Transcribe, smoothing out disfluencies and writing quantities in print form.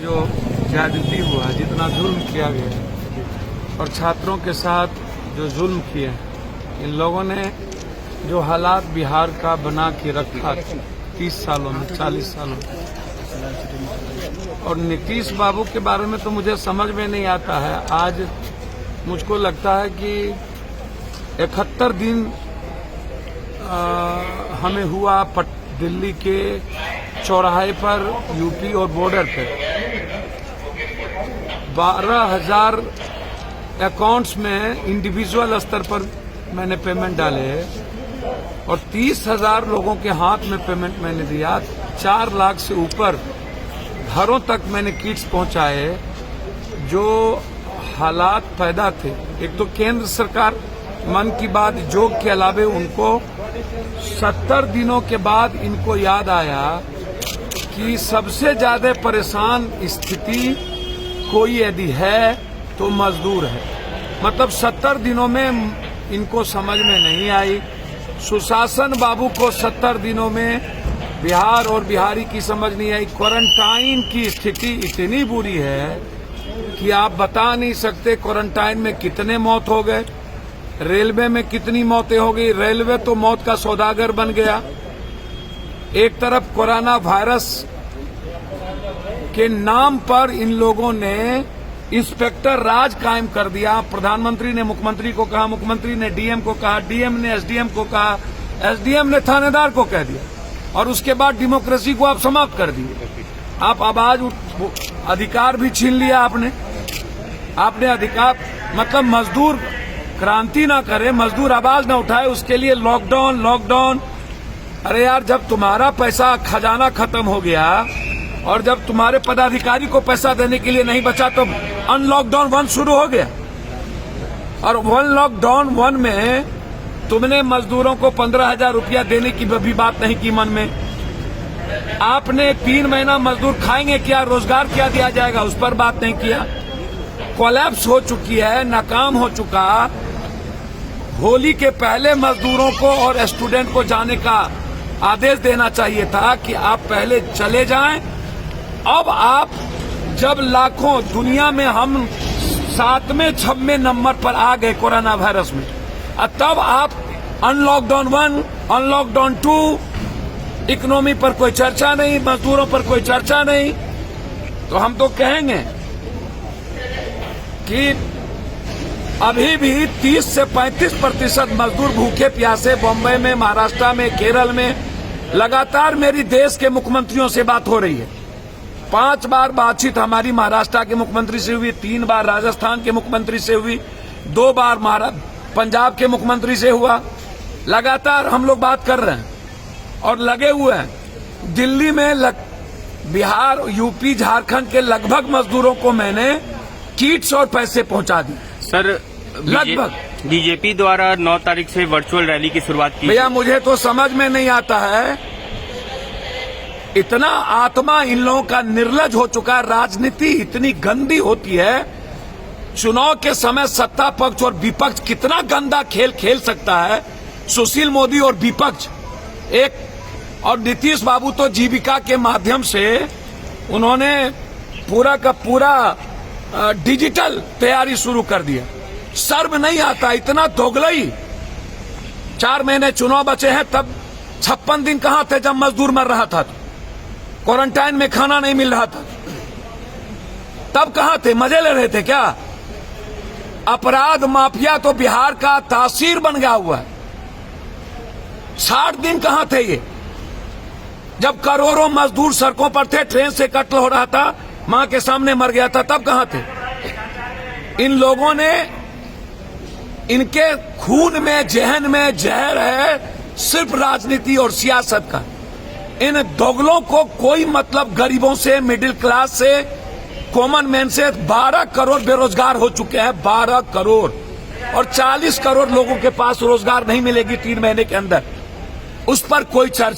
जो ज्यादती हुआ, जितना जुल्म किया गया और छात्रों के साथ जो जुल्म किए, इन लोगों ने जो हालात बिहार का बना के रखा 30 सालों में, 40 सालों में। और नीतीश बाबू के बारे में तो मुझे समझ में नहीं आता है। आज मुझको लगता है कि 71 दिन हमें हुआ दिल्ली के चौराहे पर, यूपी और बॉर्डर पे 12,000 अकाउंट्स में इंडिविजुअल स्तर पर मैंने पेमेंट डाले और 30,000 लोगों के हाथ में पेमेंट मैंने दिया। 4 लाख से ऊपर घरों तक मैंने किट्स पहुंचाए। जो हालात पैदा थे, एक तो केंद्र सरकार मन की बात जोग के अलावे उनको 70 दिनों के बाद इनको याद आया कि सबसे ज्यादा परेशान स्थिति कोई यदि है तो मजदूर है। मतलब 70 दिनों में इनको समझ में नहीं आई। सुशासन बाबू को 70 दिनों में बिहार और बिहारी की समझ नहीं आई। क्वारंटाइन की स्थिति इतनी बुरी है कि आप बता नहीं सकते क्वारंटाइन में कितने मौत हो गए, रेलवे में कितनी मौतें हो गई। रेलवे तो मौत का सौदागर बन गया। एक तरफ कोरोना वायरस के नाम पर इन लोगों ने इंस्पेक्टर राज कायम कर दिया। प्रधानमंत्री ने मुख्यमंत्री को कहा, मुख्यमंत्री ने डीएम को कहा, डीएम ने एसडीएम को कहा, एसडीएम ने थानेदार को कह दिया और उसके बाद डेमोक्रेसी को आप समाप्त कर दिए। आप आवाज अधिकार भी छीन लिया आपने अधिकार। मतलब मजदूर क्रांति ना करे, मजदूर आवाज ना उठाए, उसके लिए लॉकडाउन। अरे यार, जब तुम्हारा पैसा खजाना खत्म हो गया और जब तुम्हारे पदाधिकारी को पैसा देने के लिए नहीं बचा तो अनलॉकडाउन 1 शुरू हो गया। और लॉकडाउन 1 में तुमने मजदूरों को 15,000 रुपया देने की भी बात नहीं की मन में। आपने 3 महीना मजदूर खाएंगे क्या, रोजगार क्या दिया जाएगा, उस पर बात नहीं किया। कोलैप्स हो चुकी है, नाकाम हो चुका। होली के पहले मजदूरों को और स्टूडेंट को जाने का आदेश देना चाहिए था कि आप पहले चले जाएं। अब आप जब लाखों दुनिया में हम 7वें 6वें नंबर पर आ गए कोरोना वायरस में, तब आप अनलॉकडाउन 1, अनलॉकडाउन 2, इकोनॉमी पर कोई चर्चा नहीं, मजदूरों पर कोई चर्चा नहीं। तो हम तो कहेंगे कि अभी भी 30 से 35% मजदूर भूखे प्यासे बॉम्बे में, महाराष्ट्र में, केरल में। लगातार मेरी देश के मुख्यमंत्रियों से बात हो रही है। 5 बार बातचीत हमारी महाराष्ट्र के मुख्यमंत्री से हुई, 3 बार राजस्थान के मुख्यमंत्री से हुई, 2 बार पंजाब के मुख्यमंत्री से हुआ। लगातार हम लोग बात कर रहे हैं और लगे हुए हैं। दिल्ली में बिहार, यूपी, झारखंड के लगभग मजदूरों को मैंने किट्स और पैसे पहुंचा दी। सर, लगभग बीजेपी द्वारा 9 तारीख से वर्चुअल रैली की शुरुआत की। भैया, मुझे तो समझ में नहीं आता है, इतना आत्मा इन लोगों का निर्लज हो चुका है। राजनीति इतनी गंदी होती है। चुनाव के समय सत्ता पक्ष और विपक्ष कितना गंदा खेल खेल सकता है। सुशील मोदी और विपक्ष एक, और नीतीश बाबू तो जीविका के माध्यम से उन्होंने पूरा का पूरा डिजिटल तैयारी शुरू कर दिया। शर्म नहीं आता, इतना दोगलई। 4 महीने चुनाव बचे हैं, तब 56 दिन कहां थे जब मजदूर मर रहा था, क्वारंटाइन में खाना नहीं मिल रहा था, तब कहां थे, मजे ले रहे थे क्या? अपराध माफिया तो बिहार का तासीर बन गया हुआ है। 60 दिन कहां थे ये, जब करोड़ों मजदूर सड़कों पर थे, ट्रेन से कत्ल हो रहा था, मां के सामने मर गया था, तब कहां थे? इन लोगों ने, इनके खून में, जहन में जहर है सिर्फ राजनीति और सियासत का। इन दोगलों को कोई मतलब गरीबों से, मिडिल क्लास से, कॉमन मैन से। 12 करोड़ बेरोजगार हो चुके हैं, 12 करोड़, और 40 करोड़ लोगों के पास रोजगार नहीं मिलेगी 3 महीने के अंदर। उस पर कोई चर्चा